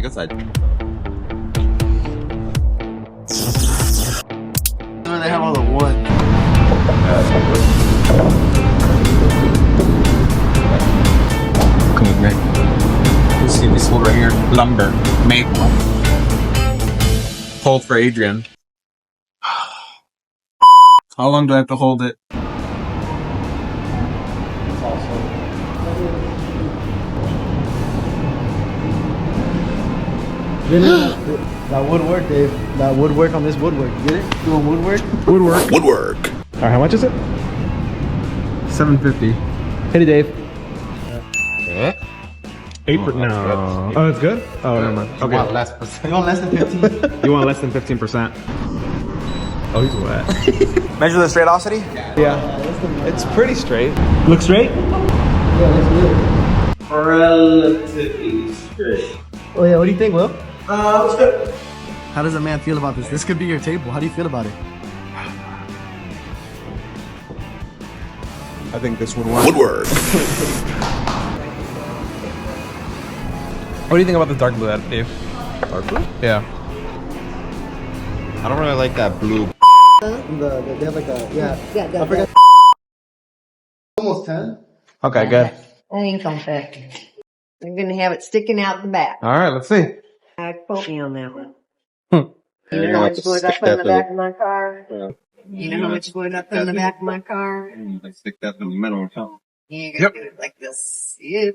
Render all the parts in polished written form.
guess I. Where they have all the wood. Come with me. You see this wood right here? Lumber. Maple. Hold for Adrian. How long do I have to hold it? That would work, Dave. That would work on this woodwork. Get it? Doing woodwork? Woodwork. Woodwork. All right, how much is it? $7.50. Hit it, Dave. Yeah. 8 per no. Oh, it's good? Oh, never mind. Okay. You want less than 15? You want less than 15%. Oh, he's wet. Measure the straightosity? Yeah. It's pretty straight. Look straight? Yeah, looks good. Relatively straight. Oh yeah, what do you think, Will? Looks good. How does a man feel about this? This could be your table. How do you feel about it? I think this would work. Woodwork. What do you think about the dark blue, Dave? Dark blue? Yeah. I don't really like that blue. They have like a, yeah. I forgot. Almost 10. Okay, good. That ain't gonna fit. They're gonna have it sticking out the back. All right, let's see. Quote me on that one. Hmm. You know how much wood I put in the back of my car? You know how much wood I put in the back of my car? I stick that in the middle or something. You gotta do it like this. Yeah.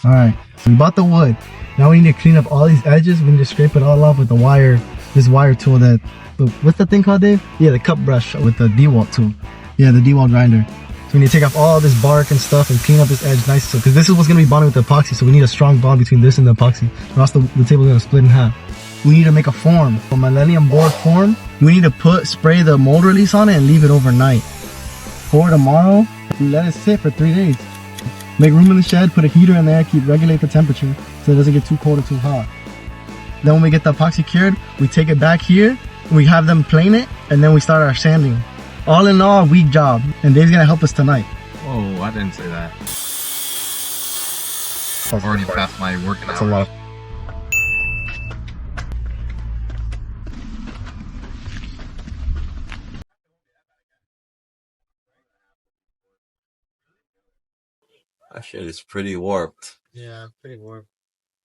Alright, so we bought the wood. Now we need to clean up all these edges. We need to scrape it all off with the wire, this wire tool that, what's that thing called, Dave? Yeah, the cup brush with the D-wall tool. Yeah, the D-wall grinder. So we need to take off all this bark and stuff and clean up this edge nice. So, because this is what's going to be bonded with the epoxy, so we need a strong bond between this and the epoxy, or else the table's going to split in half. We need to make a form, a millennium board form. We need to spray the mold release on it and leave it overnight. Pour tomorrow, let it sit for 3 days. Make room in the shed, put a heater in there, regulate the temperature so it doesn't get too cold or too hot. Then when we get the epoxy cured, we take it back here, we have them plane it, and then we start our sanding. All in all, a week job, and Dave's gonna help us tonight. Oh, I didn't say that. I've already passed my working hours. That's a lot. That shit is pretty warped. Yeah, pretty warm.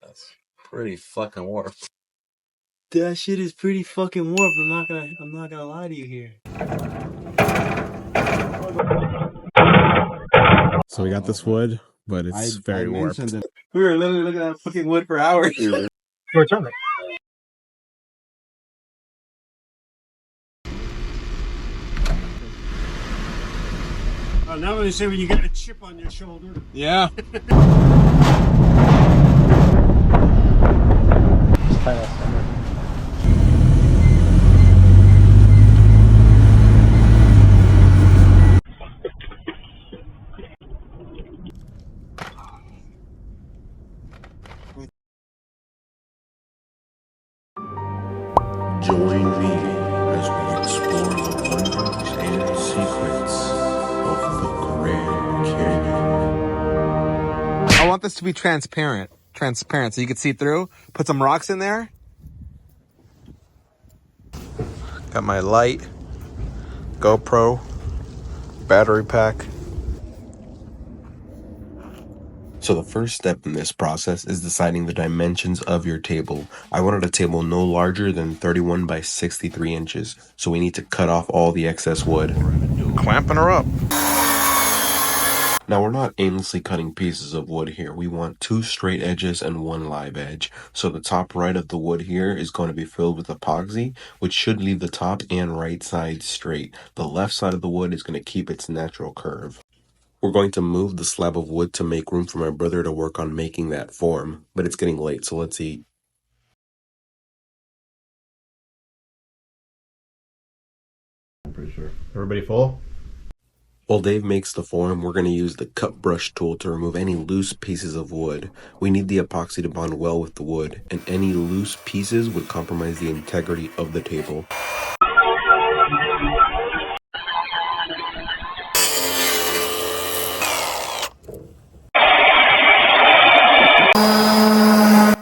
That's pretty fucking warped. That shit is pretty fucking warped. I'm not gonna lie to you here. So we got this wood, but it's very warped. We were literally looking at fucking wood for hours. Return it. Now they say when you get a chip on your shoulder. Yeah. Join me as we explore the wonders and secrets of the Grand Canyon. I want this to be transparent so you can see through. Put some rocks in there. Got my light, GoPro, battery pack. So the first step in this process is deciding the dimensions of your table. I wanted a table no larger than 31 by 63 inches, so we need to cut off all the excess wood. Clamping her up. Now we're not aimlessly cutting pieces of wood here. We want 2 straight edges and 1 live edge. So the top right of the wood here is going to be filled with epoxy, which should leave the top and right side straight. The left side of the wood is going to keep its natural curve. We're going to move the slab of wood to make room for my brother to work on making that form, but it's getting late, so let's eat. I'm pretty sure. Everybody full? While Dave makes the form, we're going to use the cut brush tool to remove any loose pieces of wood. We need the epoxy to bond well with the wood, and any loose pieces would compromise the integrity of the table.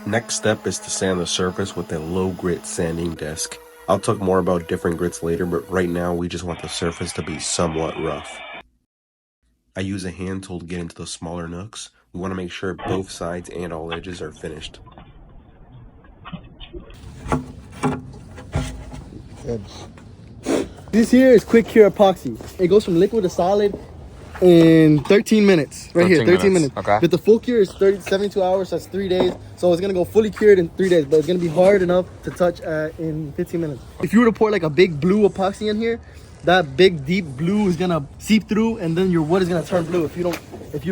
Next step is to sand the surface with a low grit sanding disc. I'll talk more about different grits later, but right now we just want the surface to be somewhat rough. I use a hand tool to get into the smaller nooks. We want to make sure both sides and all edges are finished. Good. This here is quick cure epoxy. It goes from liquid to solid in 13 minutes. Right here, 13 minutes. Okay. But the full cure is 72 hours, so that's 3 days. So it's gonna go fully cured in 3 days, but it's gonna be hard enough to touch in 15 minutes. If you were to pour like a big blue epoxy in here, that big deep blue is gonna seep through, and then your wood is gonna turn blue if you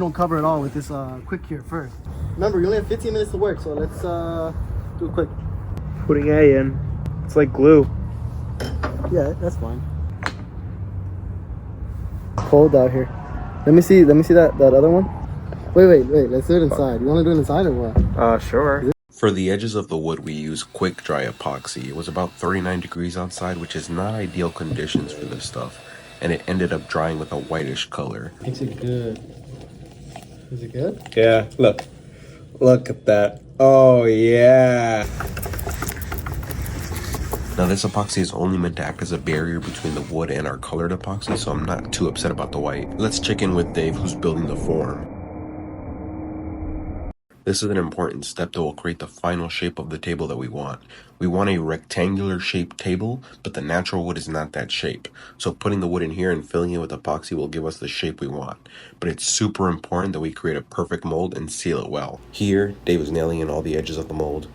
don't cover it all with this quick cure first. Remember, you only have 15 minutes to work, so let's do it quick. Putting A in. It's like glue. Yeah, that's fine. Cold out here. Let me see that other one. Wait. Let's do it inside. You want to do it inside or what? Sure. For the edges of the wood, we use quick dry epoxy. It was about 39 degrees outside, which is not ideal conditions for this stuff, and it ended up drying with a whitish color. Makes it good. Is it good? Yeah, look at that. Oh yeah. Now this epoxy is only meant to act as a barrier between the wood and our colored epoxy, so I'm not too upset about the white. Let's check in with Dave, who's building the form. This is an important step that will create the final shape of the table that we want. We want a rectangular shaped table, but the natural wood is not that shape. So putting the wood in here and filling it with epoxy will give us the shape we want. But it's super important that we create a perfect mold and seal it well. Here, Dave is nailing in all the edges of the mold.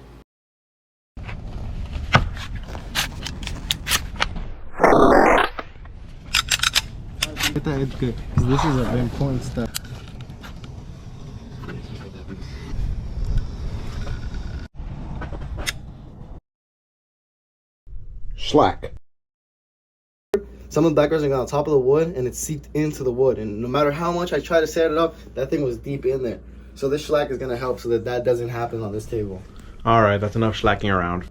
Get that edge good, because this is a very important step. Shellac. Some of the backgrounds are on top of the wood, and it's seeped into the wood. And no matter how much I try to set it up, that thing was deep in there. So this shellac is gonna help so that doesn't happen on this table. All right, that's enough shellacking around.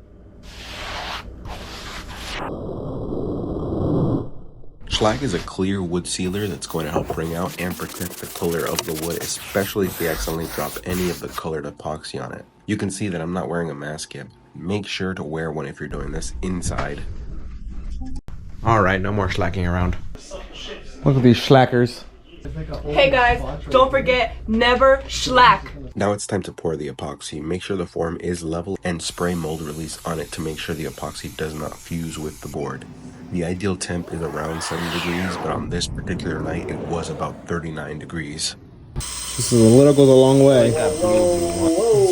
Shellac is a clear wood sealer that's going to help bring out and protect the color of the wood, especially if we accidentally drop any of the colored epoxy on it. You can see that I'm not wearing a mask yet. Make sure to wear one if you're doing this inside. All right, no more shellacking around. Look at these shellackers. Hey guys, don't forget, never shellac. Now it's time to pour the epoxy. Make sure the form is level and spray mold release on it to make sure the epoxy does not fuse with the board. The ideal temp is around 70 degrees, but on this particular night it was about 39 degrees. This is a little goes a long way. Let's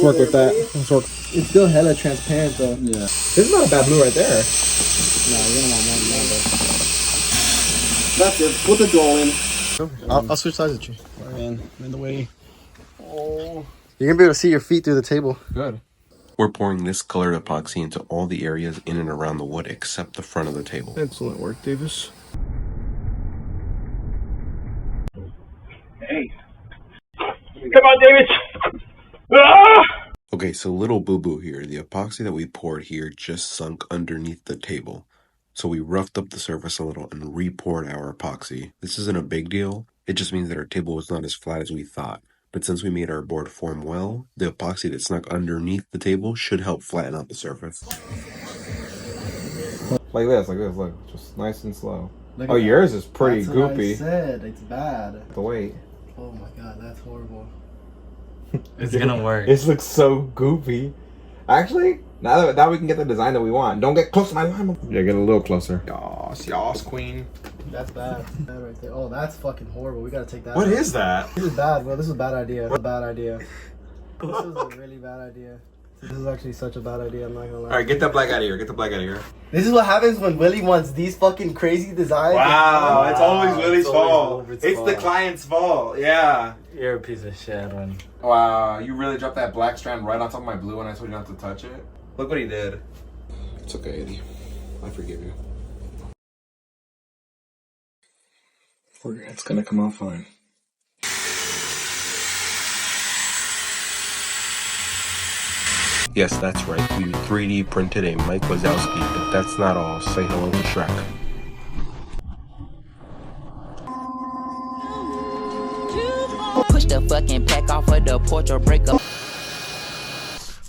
work with that. Let's work. It's still hella transparent though. Yeah. This is not a bad blue right there. Nah, you're gonna want more than that. That's it. Put the doll in. I'll switch sides with you. Man, I'm in the way. Oh. You're gonna be able to see your feet through the table. Good. We're pouring this colored epoxy into all the areas in and around the wood except the front of the table. Excellent work, Davis. Hey. Come on, David. Ah! Okay, so little boo-boo here. The epoxy that we poured here just sunk underneath the table. So we roughed up the surface a little and re-poured our epoxy. This isn't a big deal. It just means that our table was not as flat as we thought. But since we made our board form well, the epoxy that snuck underneath the table should help flatten out the surface. Like this, look. Just nice and slow. Oh, yours is pretty That's goopy. What I said. It's bad. The weight. Oh my god, that's horrible. It's gonna work. This looks so goopy. Actually, now we can get the design that we want. Don't get close to my line. Yeah, get a little closer. Yas, queen. That's bad. Bad right there. Oh, that's fucking horrible. We gotta take that. What out. is that? This is bad, bro. This is a bad idea. This is a bad idea. This is a really bad idea. This is actually such a bad idea. I'm not gonna lie. All right, get that black out of here. Get the black out of here. This is what happens when Willie wants these fucking crazy designs. Wow, it's always Willie's fault. Wilbert's It's the fault. client's fault. Yeah. You're a piece of shit, man. Wow, you really dropped that black strand right on top of my blue when I told you not to touch it? Look what he did. It's okay, Eddie. I forgive you. It's gonna come out fine. Yes, that's right. We 3D printed a Mike Wazowski, but that's not all. Say hello to Shrek. Push the fucking pack off of the porch or break up.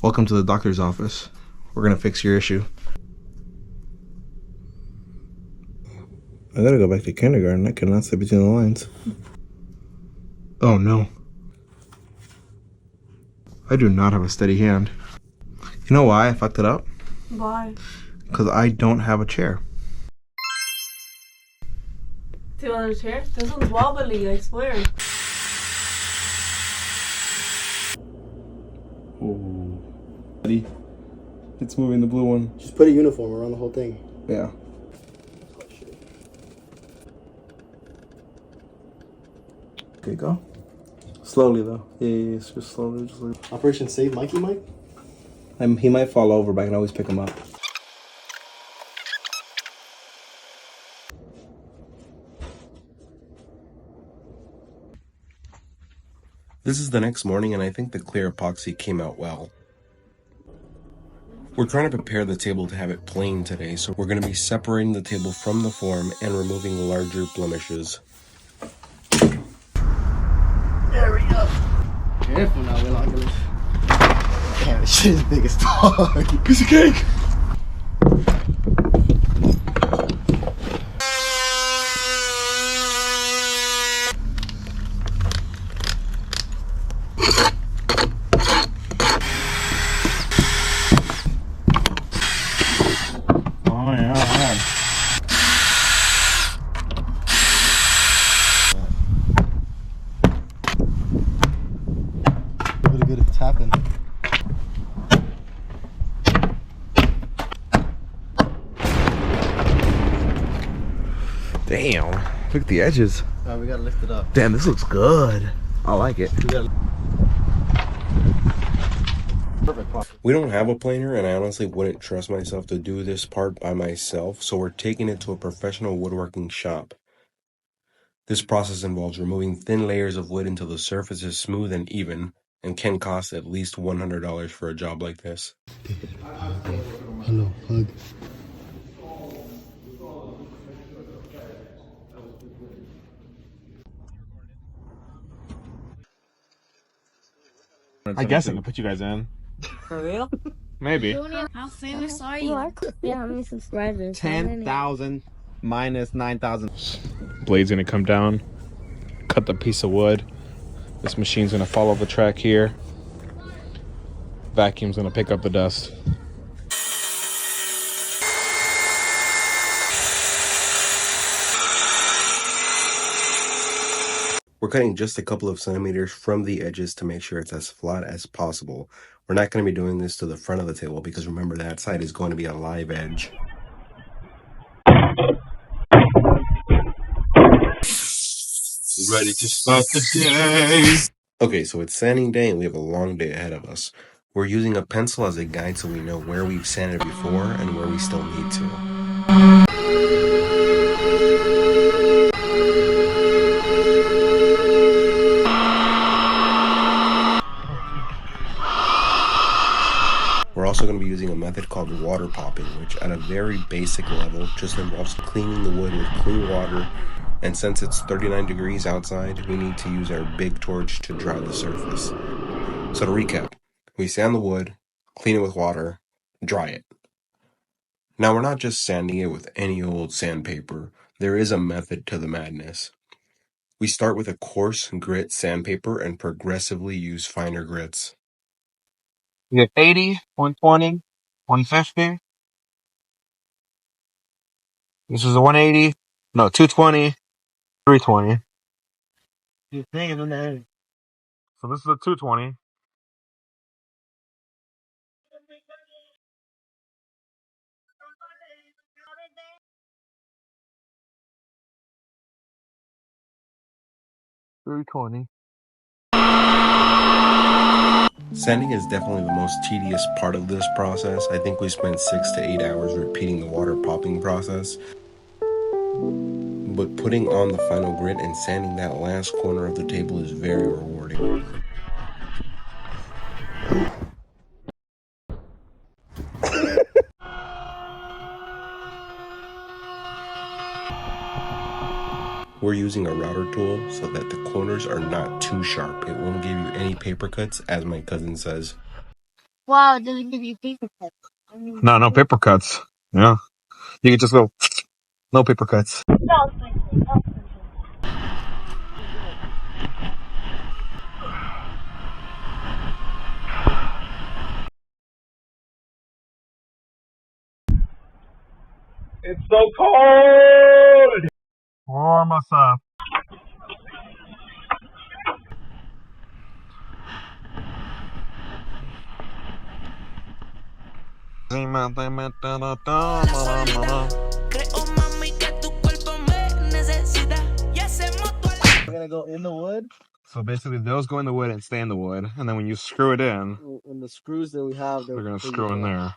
Welcome to the doctor's office. We're gonna fix your issue. I gotta go back to kindergarten. I cannot see between the lines. Oh no. I do not have a steady hand. You know why I fucked it up? Why? Because I don't have a chair. Do you want a chair? This one's wobbly, I swear. Oh. It's moving the blue one. Just put a uniform around the whole thing. Yeah. Okay, go. Slowly though. Yeah, it's just slowly. Just like... Operation Save Mikey Mike? He might fall over, but I can always pick him up. This is the next morning, and I think the clear epoxy came out well. We're trying to prepare the table to have it plain today, so we're going to be separating the table from the form and removing larger blemishes. There we go. Careful now, we're not gonna... Damn, this shit is big as fuck. Piece of cake! Oh, yeah. Really good if it's happened. Damn. Look at the edges. Alright, we gotta lift it up. Damn, this looks good. I like it. We don't have a planer, and I honestly wouldn't trust myself to do this part by myself, so we're taking it to a professional woodworking shop. This process involves removing thin layers of wood until the surface is smooth and even, and can cost at least $100 for a job like this. Hello, hug. I guess I can put you guys in. For real? Maybe. How famous are you? Yeah, how many subscribers? 10,000 minus 9,000. Blade's gonna come down, cut the piece of wood. This machine's gonna follow the track here. Vacuum's gonna pick up the dust. We're cutting just a couple of centimeters from the edges to make sure it's as flat as possible. We're not going to be doing this to the front of the table because remember that side is going to be a live edge. Ready to start the day. Okay, so it's sanding day and we have a long day ahead of us. We're using a pencil as a guide so we know where we've sanded before and where we still need to. We're also going to be using a method called water popping, which at a very basic level just involves cleaning the wood with clean water, and since it's 39 degrees outside, we need to use our big torch to dry the surface. So to recap, we sand the wood, clean it with water, dry it. Now we're not just sanding it with any old sandpaper, there is a method to the madness. We start with a coarse grit sandpaper and progressively use finer grits. You get 80, 120, 150. This is a 180. No, 220, 320. So this is a 220. Sanding is definitely the most tedious part of this process. I think we spent 6 to 8 hours repeating the water popping process. But putting on the final grit and sanding that last corner of the table is very rewarding. We're using a router tool so that the corners are not too sharp. It won't give you any paper cuts, as my cousin says. Wow, it doesn't give you paper cuts. No paper cuts. Yeah. You can just go, no paper cuts. It's so cold! Warm us up. We're gonna go in the wood. So basically those go in the wood and stay in the wood, and then when you screw it in, And the screws that we have, they're gonna screw in there.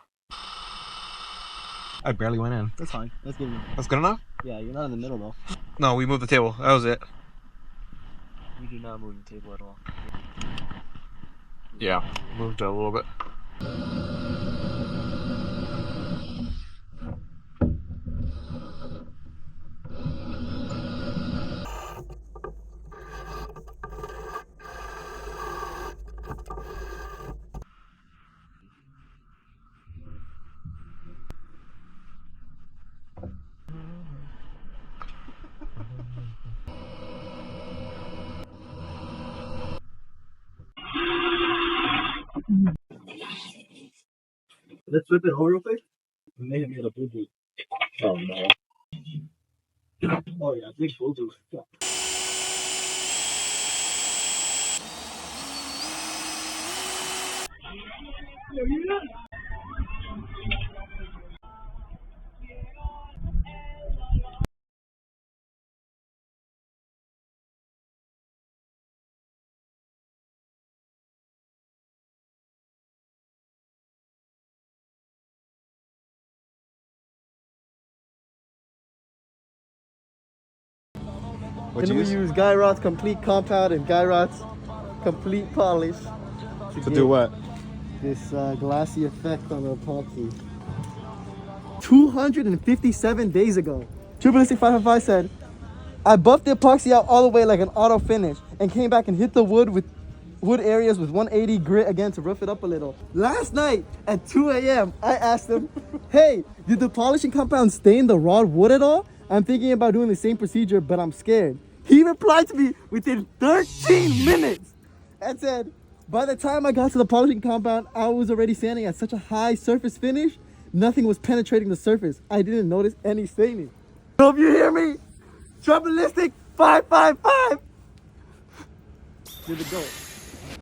I barely went in. That's fine. That's good enough. That's good enough? Yeah, you're not in the middle though. No, we moved the table. That was it. We do not move the table at all. Yeah, moved it a little bit. Let's flip it over real quick. We may have made a boo boo. Oh no. Oh yeah, big boo boo. Then we use Guy Rod's complete compound and Guy Rod's complete polish To do what? this glassy effect on the epoxy. 257 days ago, Triplistic 555 said, I buffed the epoxy out all the way like an auto finish and came back and hit the wood areas with 180 grit again to rough it up a little. Last night at 2 a.m. I asked him, hey, did the polishing compound stain the raw wood at all? I'm thinking about doing the same procedure, but I'm scared. He replied to me within 13 minutes and said, by the time I got to the polishing compound, I was already sanding at such a high surface finish, nothing was penetrating the surface. I didn't notice any staining. Hope you hear me. Triplistic 555. Good to go.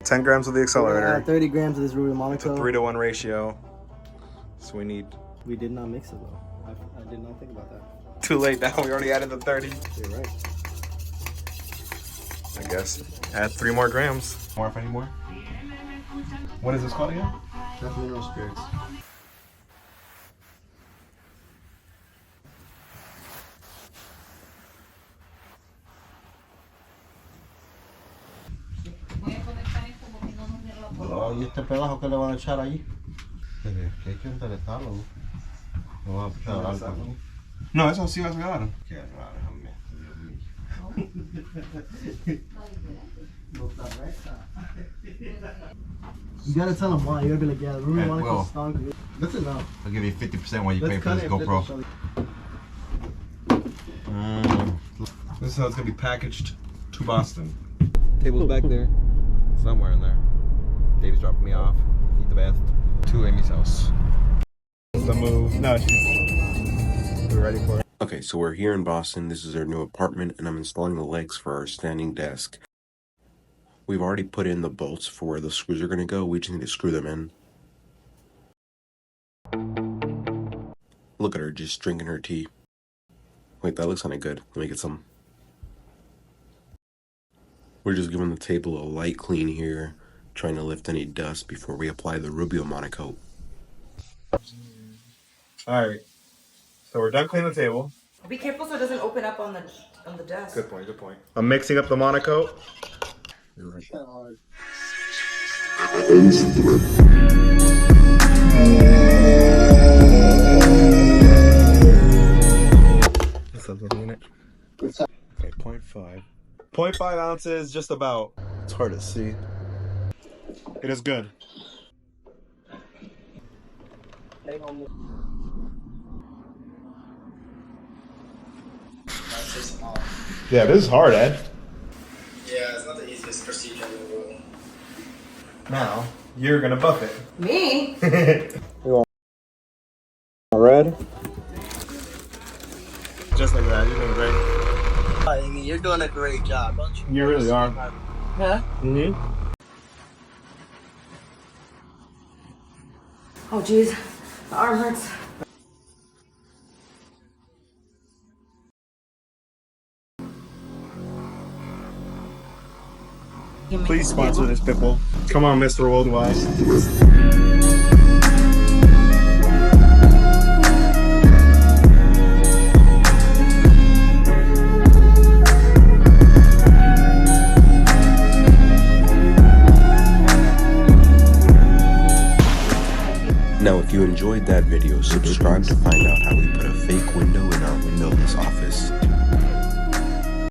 10 grams of the accelerator. 30 grams of this ruby monaco. It's a 3-to-1 ratio. So we need... We did not mix it though. I did not think about that. Too late now, we already added the 30. You're right. I guess. Add 3 more grams. More if any more. What is this called again? That's mineral spirits. ¿Y este pedazo que le van a echar ahí? Que hay que enderezarlo. No van a echar algo. No, eso sí va a quedar. Qué raro, hombre. You gotta tell them why. You gotta be like, yeah, the ruby monaco is strong. That's enough. I'll give you 50% while you pay Let's for cut this it and flip GoPro. it. This is how it's gonna be packaged to Boston. Table's back there. Somewhere in there. Dave's dropping me off. Eat the best. To Amy's house. The move. No, we're ready for it. Okay, so we're here in Boston. This is our new apartment, and I'm installing the legs for our standing desk. We've already put in the bolts for where the screws are going to go. We just need to screw them in. Look at her just drinking her tea. Wait, that looks kind of good. Let me get some. We're just giving the table a light clean here, trying to lift any dust before we apply the Rubio Monocoat. Alright. So we're done cleaning the table. Be careful so it doesn't open up on the desk. Good point, good point. I'm mixing up the Monocoat. You're right. This has a unit. Okay, 0.5. 0.5 ounces, just about. It's hard to see. It is good. Yeah, this is hard, Ed. Yeah, it's not the easiest procedure in the world. Now, you're gonna buff it. Me? Red? Just like that, you're doing great. I mean, you're doing a great job, don't you? You really are. Huh? Mm-hmm. Oh, jeez. The arm hurts. Please sponsor this pitbull. Come on, Mr. Worldwide. Now, if you enjoyed that video, subscribe to find out how we put a fake window in our windowless office.